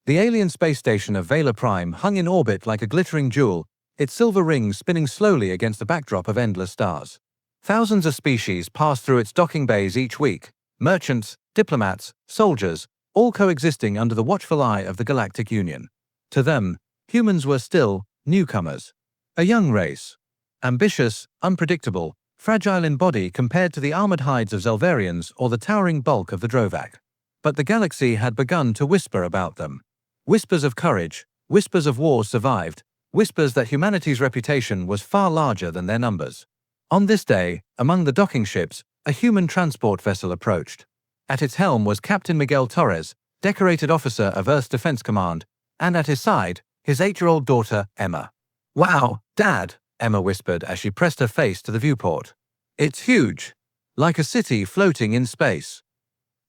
The alien space station of Vela Prime hung in orbit like a glittering jewel, its silver rings spinning slowly against the backdrop of endless stars. Thousands of species passed through its docking bays each week, merchants, diplomats, soldiers, all coexisting under the watchful eye of the Galactic Union. To them, humans were still newcomers. A young race. Ambitious, unpredictable, fragile in body compared to the armored hides of Zelvarians or the towering bulk of the Drovak. But the galaxy had begun to whisper about them. Whispers of courage, whispers of wars survived, whispers that humanity's reputation was far larger than their numbers. On this day, among the docking ships, a human transport vessel approached. At its helm was Captain Miguel Torres, decorated officer of Earth's Defense Command, and at his side, his 8-year-old daughter, Emma. "Wow, Dad," Emma whispered as she pressed her face to the viewport. "It's huge. Like a city floating in space."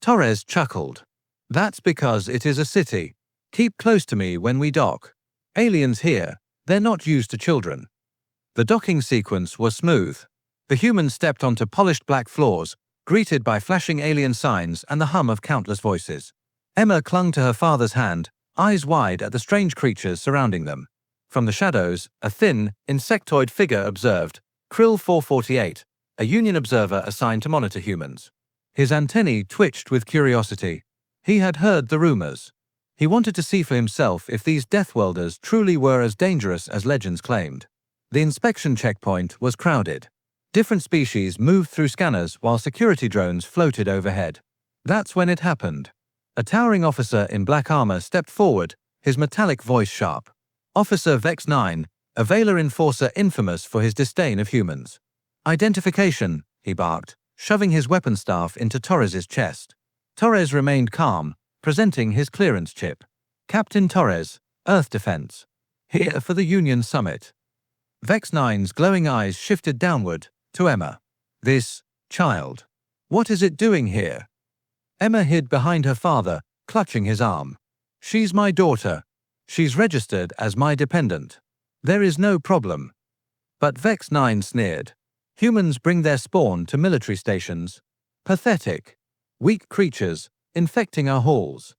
Torres chuckled. "That's because it is a city. Keep close to me when we dock. Aliens here, they're not used to children." The docking sequence was smooth. The humans stepped onto polished black floors, greeted by flashing alien signs and the hum of countless voices. Emma clung to her father's hand, eyes wide at the strange creatures surrounding them. From the shadows, a thin, insectoid figure observed, Krill 448, a Union observer assigned to monitor humans. His antennae twitched with curiosity. He had heard the rumors. He wanted to see for himself if these Deathworlders truly were as dangerous as legends claimed. The inspection checkpoint was crowded. Different species moved through scanners while security drones floated overhead. That's when it happened. A towering officer in black armor stepped forward, his metallic voice sharp. Officer Vex 9, a Vela enforcer infamous for his disdain of humans. "Identification," he barked, shoving his weapon staff into Torres's chest. Torres remained calm, presenting his clearance chip. "Captain Torres, Earth Defense. Here for the Union Summit." Vex 9's glowing eyes shifted downward, to Emma. "This child. What is it doing here?" Emma hid behind her father, clutching his arm. "She's my daughter. She's registered as my dependent. There is no problem." But Vex 9 sneered. "Humans bring their spawn to military stations. Pathetic. Weak creatures, infecting our halls."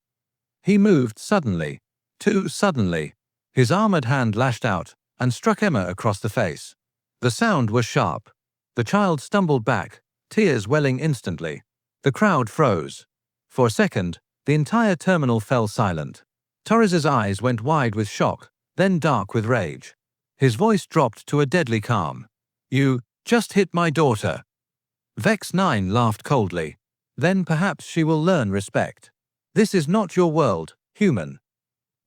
He moved suddenly. Too suddenly. His armored hand lashed out and struck Emma across the face. The sound was sharp. The child stumbled back, tears welling instantly. The crowd froze. For a second, the entire terminal fell silent. Torres's eyes went wide with shock, then dark with rage. His voice dropped to a deadly calm. "You just hit my daughter." Vex 9 laughed coldly. "Then perhaps she will learn respect. This is not your world, human."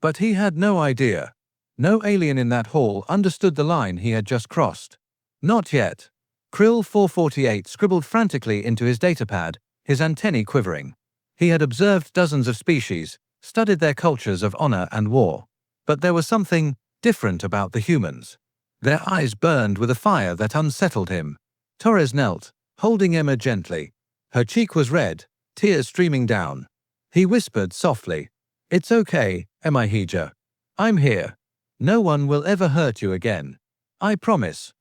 But he had no idea. No alien in that hall understood the line he had just crossed. Not yet. Krill 448 scribbled frantically into his datapad, his antennae quivering. He had observed dozens of species, studied their cultures of honor and war. But there was something different about the humans. Their eyes burned with a fire that unsettled him. Torres knelt, holding Emma gently. Her cheek was red, tears streaming down. He whispered softly, "It's okay, Emma Hija. I'm here. No one will ever hurt you again. I promise."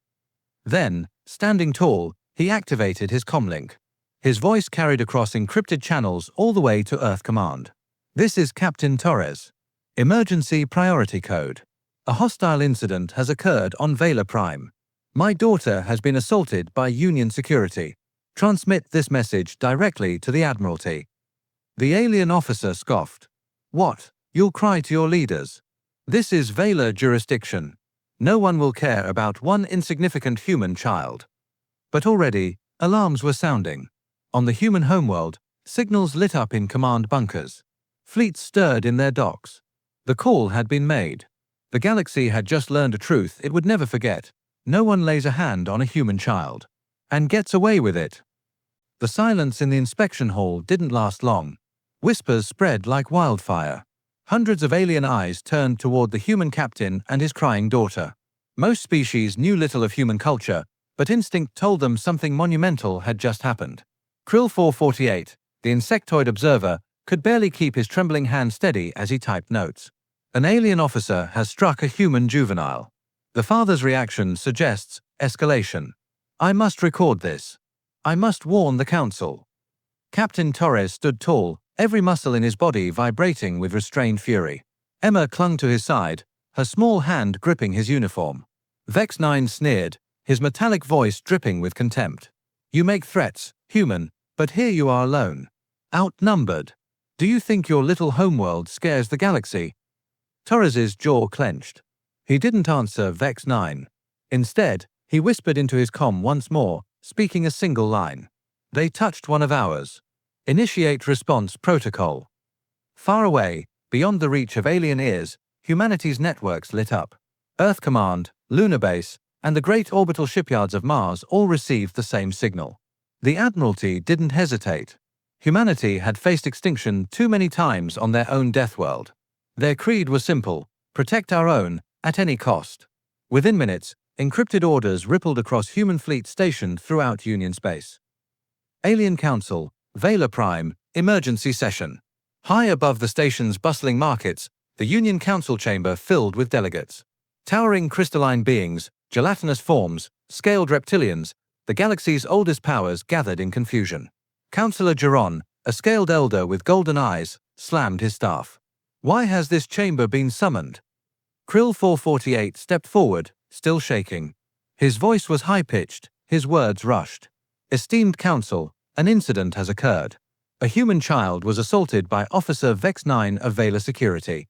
Then, standing tall, he activated his comlink. His voice carried across encrypted channels all the way to Earth Command. "This is Captain Torres. Emergency priority code. A hostile incident has occurred on Vela Prime. My daughter has been assaulted by Union security. Transmit this message directly to the Admiralty." The alien officer scoffed. "What? You'll cry to your leaders? This is Vela jurisdiction. No one will care about one insignificant human child." But already, alarms were sounding. On the human homeworld, signals lit up in command bunkers. Fleets stirred in their docks. The call had been made. The galaxy had just learned a truth it would never forget. No one lays a hand on a human child. And gets away with it. The silence in the inspection hall didn't last long. Whispers spread like wildfire. Hundreds of alien eyes turned toward the human captain and his crying daughter. Most species knew little of human culture, but instinct told them something monumental had just happened. Krill 448, the insectoid observer, could barely keep his trembling hand steady as he typed notes. An alien officer has struck a human juvenile. The father's reaction suggests escalation. "I must record this. I must warn the council." Captain Torres stood tall, every muscle in his body vibrating with restrained fury. Emma clung to his side, her small hand gripping his uniform. Vex 9 sneered, his metallic voice dripping with contempt. You make threats, human, but here you are alone. Outnumbered. Do you think your little homeworld scares the galaxy? Torres's jaw clenched. He didn't answer Vex 9. Instead, he whispered into his comm once more, speaking a single line. They touched one of ours. Initiate response protocol. Far away, beyond the reach of alien ears, humanity's networks lit up. Earth Command, Lunar Base, and the great orbital shipyards of Mars all received the same signal. The Admiralty didn't hesitate. Humanity had faced extinction too many times on their own death world. Their creed was simple: protect our own, at any cost. Within minutes, encrypted orders rippled across human fleets stationed throughout Union space. Alien Council, Vela Prime, emergency session. High above the station's bustling markets, the Union Council chamber filled with delegates. Towering crystalline beings, gelatinous forms, scaled reptilians, the galaxy's oldest powers gathered in confusion. Councillor Geron, a scaled elder with golden eyes, slammed his staff. Why has this chamber been summoned? Krill 448 stepped forward, still shaking. His voice was high-pitched, his words rushed. Esteemed Council, an incident has occurred. A human child was assaulted by Officer Vex 9 of Vela Security.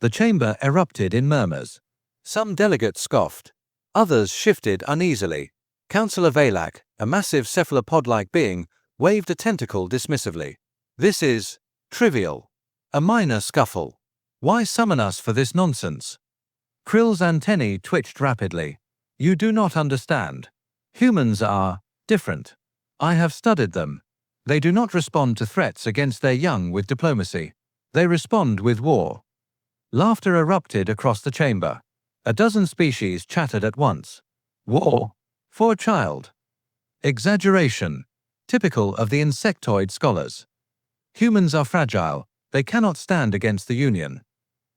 The chamber erupted in murmurs. Some delegates scoffed. Others shifted uneasily. Councillor Valak, a massive cephalopod-like being, waved a tentacle dismissively. This is trivial. A minor scuffle. Why summon us for this nonsense? Krill's antennae twitched rapidly. You do not understand. Humans are different. I have studied them. They do not respond to threats against their young with diplomacy. They respond with war. Laughter erupted across the chamber. A dozen species chattered at once. War? For a child? Exaggeration. Typical of the insectoid scholars. Humans are fragile. They cannot stand against the Union.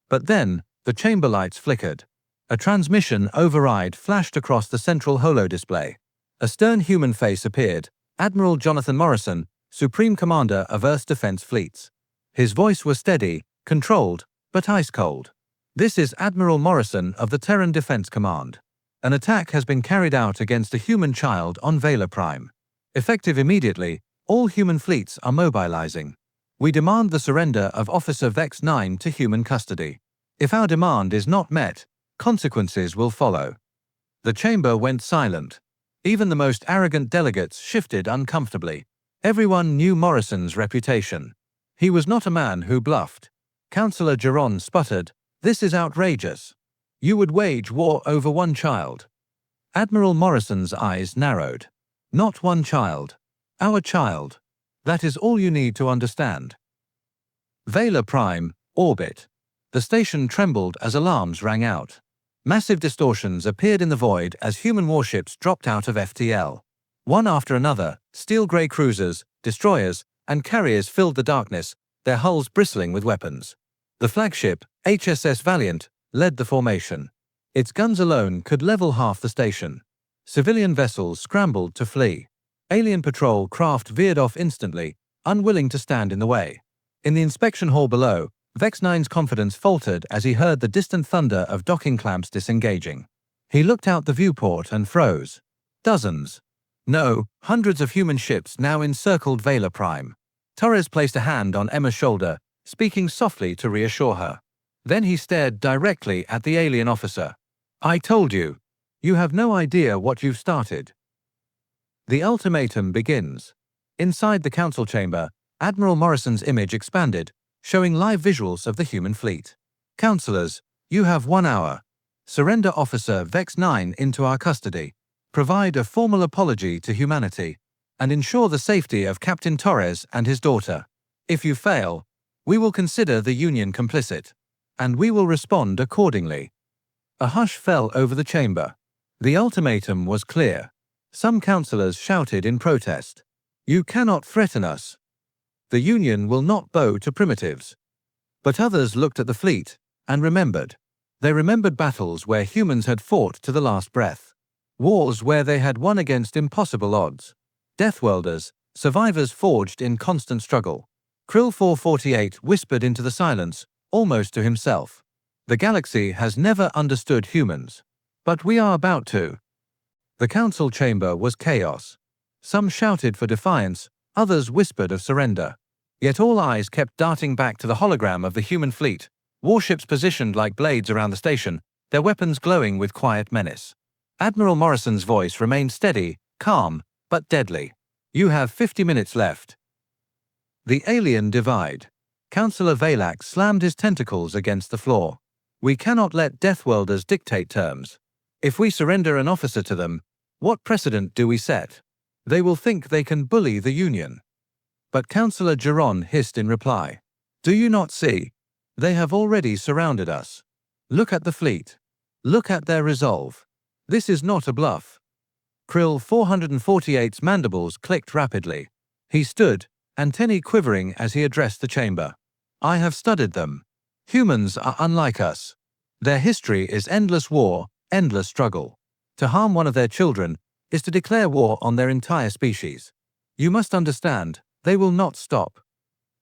But then, the chamber lights flickered. A transmission override flashed across the central holo-display. A stern human face appeared, Admiral Jonathan Morrison, Supreme Commander of Earth's Defense Fleets. His voice was steady, controlled, but ice-cold. This is Admiral Morrison of the Terran Defense Command. An attack has been carried out against a human child on Vela Prime. Effective immediately, all human fleets are mobilizing. We demand the surrender of Officer Vex 9 to human custody. If our demand is not met, consequences will follow. The chamber went silent. Even the most arrogant delegates shifted uncomfortably. Everyone knew Morrison's reputation. He was not a man who bluffed. Councillor Geron sputtered, "This is outrageous. You would wage war over one child." Admiral Morrison's eyes narrowed. Not one child. Our child. That is all you need to understand. Vela Prime, orbit. The station trembled as alarms rang out. Massive distortions appeared in the void as human warships dropped out of FTL. One after another, steel-grey cruisers, destroyers, and carriers filled the darkness, their hulls bristling with weapons. The flagship, HSS Valiant, led the formation. Its guns alone could level half the station. Civilian vessels scrambled to flee. Alien patrol craft veered off instantly, unwilling to stand in the way. In the inspection hall below, Vex 9's confidence faltered as he heard the distant thunder of docking clamps disengaging. He looked out the viewport and froze. Dozens. No, hundreds of human ships now encircled Vela Prime. Torres placed a hand on Emma's shoulder, speaking softly to reassure her. Then he stared directly at the alien officer. "I told you. You have no idea what you've started." The ultimatum begins. Inside the council chamber, Admiral Morrison's image expanded, showing live visuals of the human fleet. "Councillors, you have 1 hour. Surrender Officer Vex 9 into our custody. Provide a formal apology to humanity, and ensure the safety of Captain Torres and his daughter. If you fail, we will consider the Union complicit, and we will respond accordingly." A hush fell over the chamber. The ultimatum was clear. Some councillors shouted in protest. "You cannot threaten us. The Union will not bow to primitives." But others looked at the fleet and remembered. They remembered battles where humans had fought to the last breath. Wars where they had won against impossible odds. Deathworlders, survivors forged in constant struggle. Krill 448 whispered into the silence, almost to himself. The galaxy has never understood humans. But we are about to. The council chamber was chaos. Some shouted for defiance, others whispered of surrender. Yet all eyes kept darting back to the hologram of the human fleet, warships positioned like blades around the station, their weapons glowing with quiet menace. Admiral Morrison's voice remained steady, calm, but deadly. You have 50 minutes left. The alien divide. Councillor Valak slammed his tentacles against the floor. We cannot let Deathworlders dictate terms. If we surrender an officer to them, what precedent do we set? They will think they can bully the Union. But Councillor Geron hissed in reply. Do you not see? They have already surrounded us. Look at the fleet. Look at their resolve. This is not a bluff. Krill 448's mandibles clicked rapidly. He stood, antennae quivering as he addressed the chamber. I have studied them. Humans are unlike us. Their history is endless war, endless struggle. To harm one of their children is to declare war on their entire species. You must understand, they will not stop.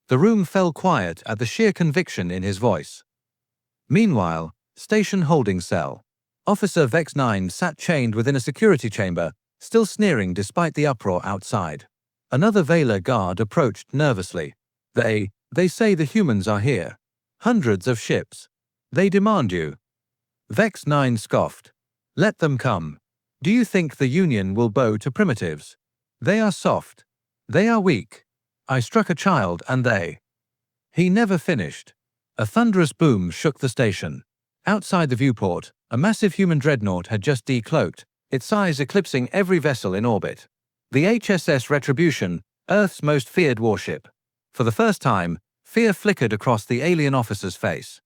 The room fell quiet at the sheer conviction in his voice. Meanwhile, station holding cell. Officer Vex 9 sat chained within a security chamber, still sneering despite the uproar outside. Another Valar guard approached nervously. They say the humans are here. Hundreds of ships. They demand you. Vex 9 scoffed. Let them come. Do you think the Union will bow to primitives? They are soft. They are weak. I struck a child and they. He never finished. A thunderous boom shook the station. Outside the viewport, a massive human dreadnought had just decloaked, its size eclipsing every vessel in orbit. The HSS Retribution, Earth's most feared warship. For the first time, fear flickered across the alien officer's face.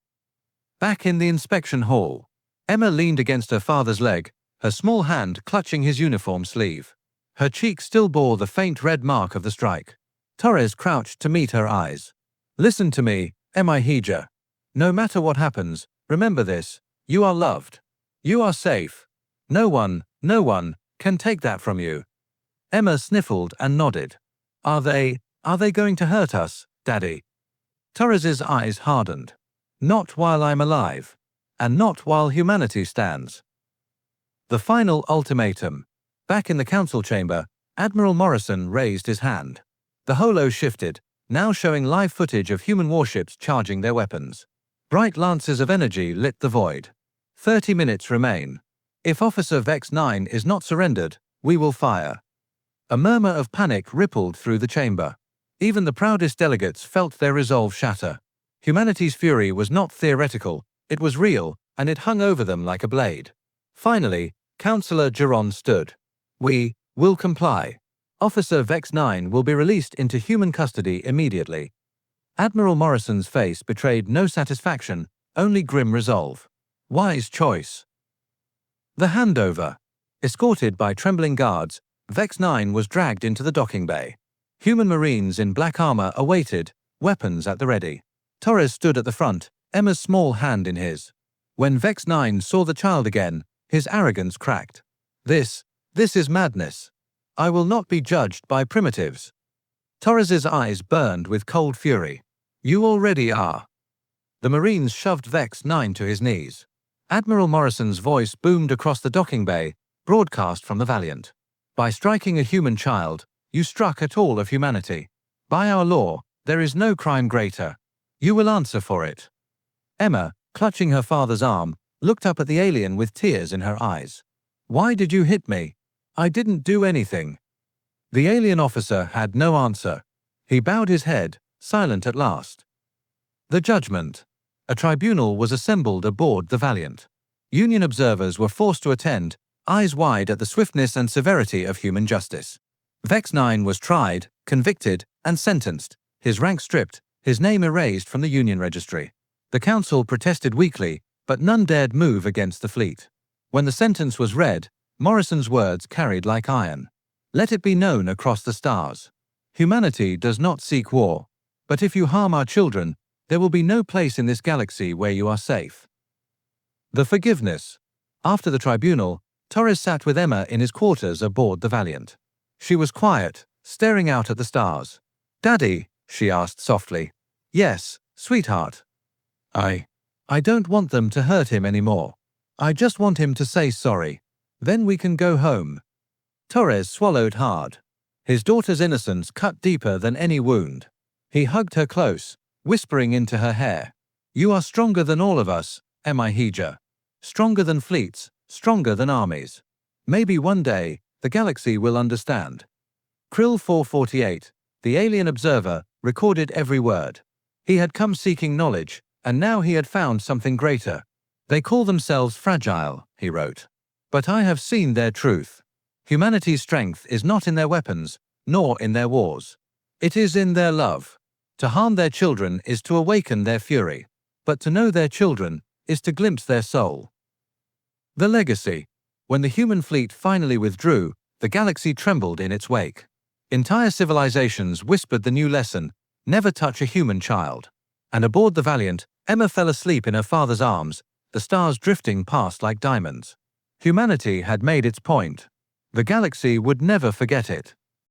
Back in the inspection hall, Emma leaned against her father's leg, her small hand clutching his uniform sleeve. Her cheek still bore the faint red mark of the strike. Torres crouched to meet her eyes. Listen to me, Emma Hija. No matter what happens, remember this. You are loved. You are safe. No one can take that from you. Emma sniffled and nodded. Are they going to hurt us, Daddy? Torres's eyes hardened. Not while I'm alive. And not while humanity stands. The final ultimatum. Back in the council chamber, Admiral Morrison raised his hand. The holo shifted, now showing live footage of human warships charging their weapons. Bright lances of energy lit the void. 30 minutes remain. If Officer Vex 9 is not surrendered, we will fire. A murmur of panic rippled through the chamber. Even the proudest delegates felt their resolve shatter. Humanity's fury was not theoretical, it was real, and it hung over them like a blade. Finally, Councillor Geron stood. We will comply. Officer Vex 9 will be released into human custody immediately. Admiral Morrison's face betrayed no satisfaction, only grim resolve. Wise choice. The handover. Escorted by trembling guards, Vex 9 was dragged into the docking bay. Human marines in black armor awaited, weapons at the ready. Torres stood at the front, Emma's small hand in his. When Vex 9 saw the child again, his arrogance cracked. This is madness. I will not be judged by primitives. Torres's eyes burned with cold fury. You already are. The Marines shoved Vex 9 to his knees. Admiral Morrison's voice boomed across the docking bay, broadcast from the Valiant. By striking a human child, you struck at all of humanity. By our law, there is no crime greater. You will answer for it. Emma, clutching her father's arm, looked up at the alien with tears in her eyes. Why did you hit me? I didn't do anything. The alien officer had no answer. He bowed his head, silent at last. The judgment. A tribunal was assembled aboard the Valiant. Union observers were forced to attend, eyes wide at the swiftness and severity of human justice. Vex 9 was tried, convicted, and sentenced, his rank stripped, his name erased from the Union registry. The council protested weakly, but none dared move against the fleet. When the sentence was read, Morrison's words carried like iron. Let it be known across the stars. Humanity does not seek war, but if you harm our children, there will be no place in this galaxy where you are safe. The forgiveness. After the tribunal, Torres sat with Emma in his quarters aboard the Valiant. She was quiet, staring out at the stars. Daddy, she asked softly. Yes, sweetheart. I don't want them to hurt him anymore. I just want him to say sorry. Then we can go home." Torres swallowed hard. His daughter's innocence cut deeper than any wound. He hugged her close, whispering into her hair, "You are stronger than all of us, Emihija. Stronger than fleets, stronger than armies. Maybe one day, the galaxy will understand." Krill 448, the alien observer, recorded every word. He had come seeking knowledge, and now he had found something greater. "They call themselves fragile," he wrote. "But I have seen their truth. Humanity's strength is not in their weapons, nor in their wars. It is in their love. To harm their children is to awaken their fury, but to know their children is to glimpse their soul." The legacy. When the human fleet finally withdrew, the galaxy trembled in its wake. Entire civilizations whispered the new lesson: never touch a human child. And aboard the Valiant, Emma fell asleep in her father's arms, the stars drifting past like diamonds. Humanity had made its point. The galaxy would never forget it.